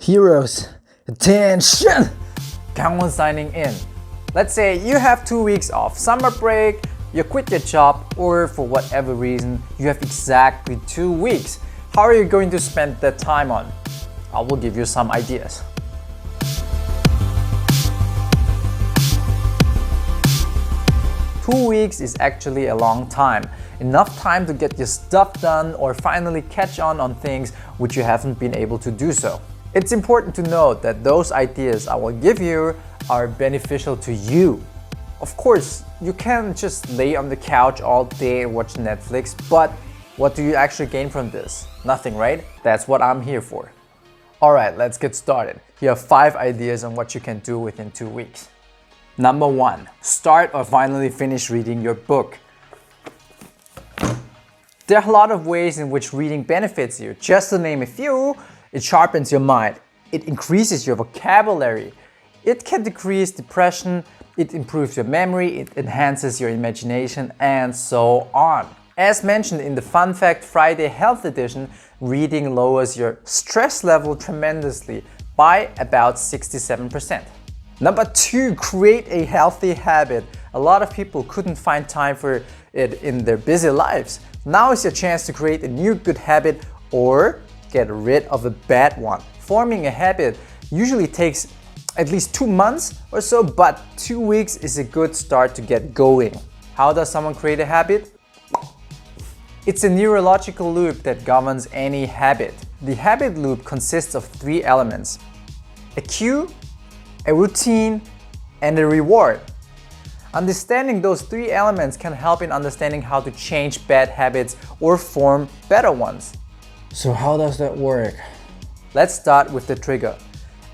Heroes, attention! Gangwon signing in. Let's say you have 2 weeks off summer break, you quit your job, or for whatever reason, you have exactly 2 weeks. How are you going to spend that time on? I will give you some ideas. Two weeks is actually a long time. Enough time to get your stuff done or finally catch on things which you haven't been able to do so. It's important to note that those ideas I will give you are beneficial to you. Of course, you can't just lay on the couch all day and watch Netflix, but what do you actually gain from this? Nothing, right? That's what I'm here for. Alright, let's get started. Here are 5 ideas on what you can do within 2 weeks. Number 1, start or finally finish reading your book. There are a lot of ways in which reading benefits you. Just to name a few, it sharpens your mind, it increases your vocabulary, it can decrease depression, it improves your memory, it enhances your imagination, and so on. As mentioned in the Fun Fact Friday Health Edition, reading lowers your stress level tremendously by about 67%. Number 2, create a healthy habit. A lot of people couldn't find time for it in their busy lives. Now is your chance to create a new good habit or get rid of a bad one. Forming a habit usually takes at least 2 months or so, but 2 weeks is a good start to get going. How does someone create a habit? It's a neurological loop that governs any habit. The habit loop consists of 3 elements: a cue, a routine, and a reward. Understanding those 3 elements can help in understanding how to change bad habits or form better ones. So how does that work? Let's start with the trigger.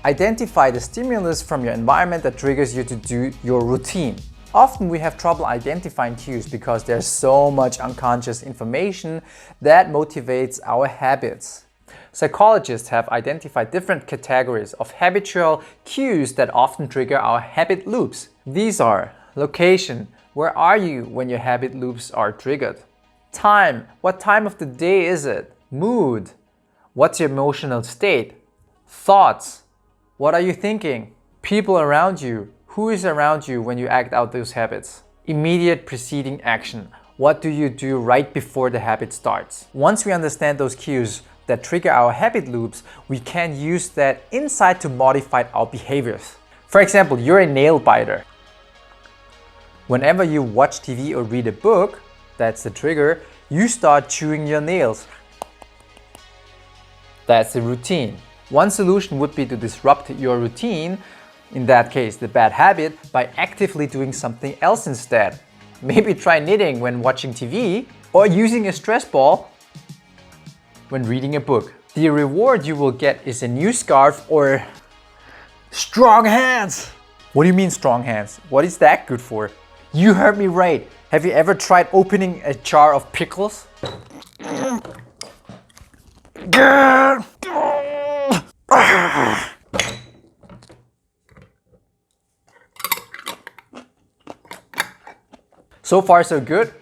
Identify the stimulus from your environment that triggers you to do your routine. Often we have trouble identifying cues because there's so much unconscious information that motivates our habits. Psychologists have identified different categories of habitual cues that often trigger our habit loops. These are location, where are you when your habit loops are triggered? Time, what time of the day is it? Mood, what's your emotional state? Thoughts, what are you thinking? People around you, who is around you when you act out those habits? Immediate preceding action, what do you do right before the habit starts? Once we understand those cues that trigger our habit loops, we can use that insight to modify our behaviors. For example, you're a nail biter. Whenever you watch TV or read a book, that's the trigger, you start chewing your nails. That's the routine. One solution would be to disrupt your routine, in that case the bad habit, by actively doing something else instead. Maybe try knitting when watching TV or using a stress ball when reading a book. The reward you will get is a new scarf or strong hands. What do you mean strong hands? What is that good for? You heard me right. Have you ever tried opening a jar of pickles? So far so good?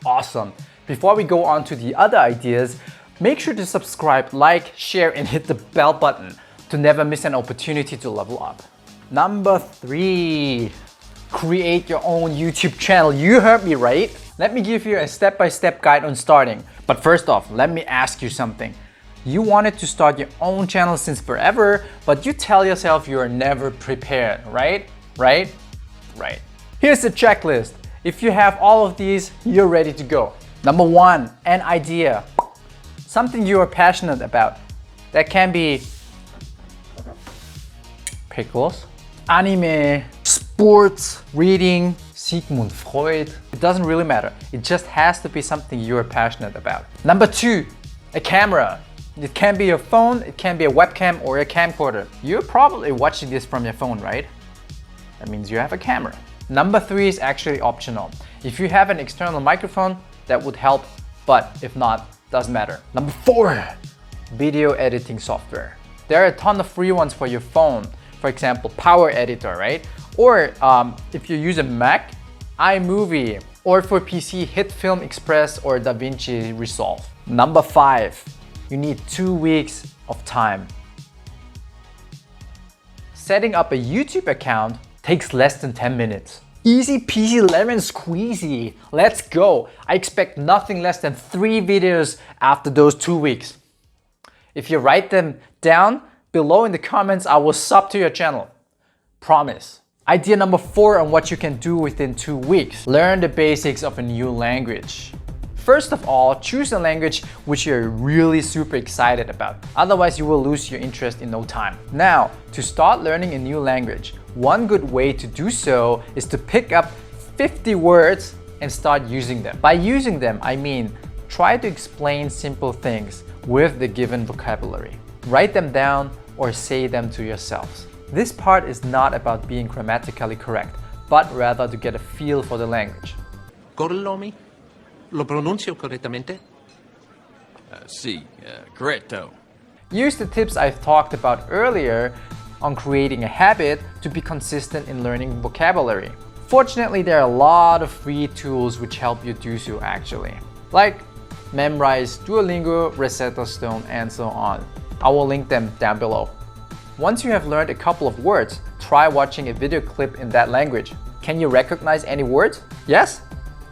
Awesome. Before we go on to the other ideas, make sure to subscribe, like, share, and hit the bell button to never miss an opportunity to level up. Number 3, create your own YouTube channel. You heard me right. Let me give you a step-by-step guide on starting. But first off, let me ask you something. You wanted to start your own channel since forever, but you tell yourself you are never prepared, right? Right? Here's the checklist. If you have all of these, you're ready to go. Number 1, an idea. Something you are passionate about. That can be pickles, anime, sports, reading, Sigmund Freud. It doesn't really matter. It just has to be something you are passionate about. Number 2, a camera. It can be your phone, it can be a webcam or a camcorder. You're probably watching this from your phone, right? That means you have a camera. Number 3 is actually optional. If you have an external microphone, that would help, but if not, doesn't matter. Number 4, video editing software. There are a ton of free ones for your phone. For example, Power Editor, right? Or if you use a Mac, iMovie. Or for PC, HitFilm Express or DaVinci Resolve. Number 5, you need 2 weeks of time. Setting up a YouTube account takes less than 10 minutes. Easy peasy lemon squeezy. Let's go. I expect nothing less than 3 videos after those 2 weeks. If you write them down below in the comments, I will sub to your channel. Promise. Idea number 4 on what you can do within 2 weeks. Learn the basics of a new language. First of all, choose a language which you're really super excited about. Otherwise, you will lose your interest in no time. Now, to start learning a new language, one good way to do so is to pick up 50 words and start using them. By using them, I mean try to explain simple things with the given vocabulary. Write them down or say them to yourselves. This part is not about being grammatically correct, but rather to get a feel for the language. Gorlomi? Lo pronuncio correttamente? Sì, corretto. Use the tips I've talked about earlier on creating a habit to be consistent in learning vocabulary. Fortunately, there are a lot of free tools which help you do so actually. Like Memrise, Duolingo, Rosetta Stone, and so on. I will link them down below. Once you have learned a couple of words, try watching a video clip in that language. Can you recognize any words? Yes?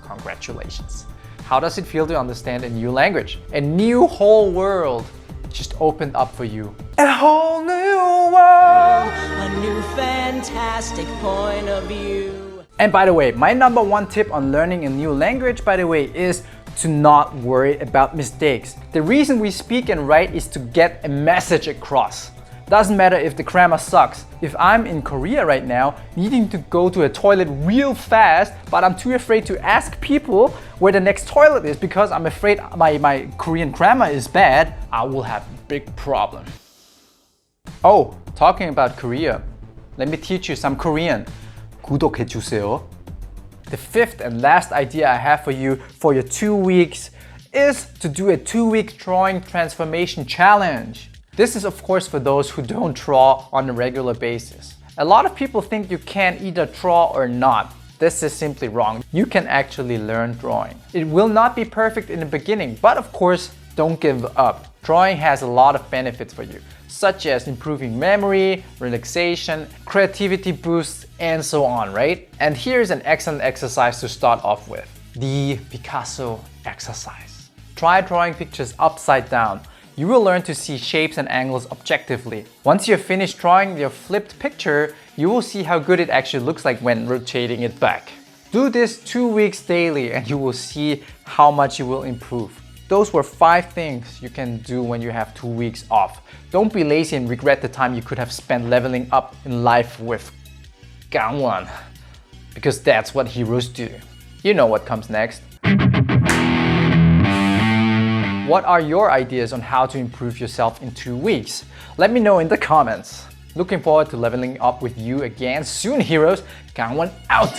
Congratulations. How does it feel to understand a new language? A new whole world just opened up for you. A whole new world! A new fantastic point of view. And by the way, my number 1 tip on learning a new language, by the way, is to not worry about mistakes. The reason we speak and write is to get a message across. Doesn't matter if the grammar sucks. If I'm in Korea right now, needing to go to a toilet real fast, but I'm too afraid to ask people where the next toilet is because I'm afraid my Korean grammar is bad, I will have a big problem. Oh, talking about Korea, let me teach you some Korean. 구독해주세요. The 5th and last idea I have for you for your 2 weeks is to do a 2-week drawing transformation challenge. This is of course for those who don't draw on a regular basis. A lot of people think you can either draw or not. This is simply wrong. You can actually learn drawing. It will not be perfect in the beginning, but of course, don't give up. Drawing has a lot of benefits for you, such as improving memory, relaxation, creativity boosts, and so on, right? And here's an excellent exercise to start off with. The Picasso exercise. Try drawing pictures upside down. You will learn to see shapes and angles objectively. Once you're finished drawing your flipped picture, you will see how good it actually looks like when rotating it back. Do this 2 weeks daily and you will see how much you will improve. Those were 5 things you can do when you have 2 weeks off. Don't be lazy and regret the time you could have spent leveling up in life with Gangwon, because that's what heroes do. You know what comes next. What are your ideas on how to improve yourself in 2 weeks? Let me know in the comments. Looking forward to leveling up with you again soon, heroes. Gangwon out!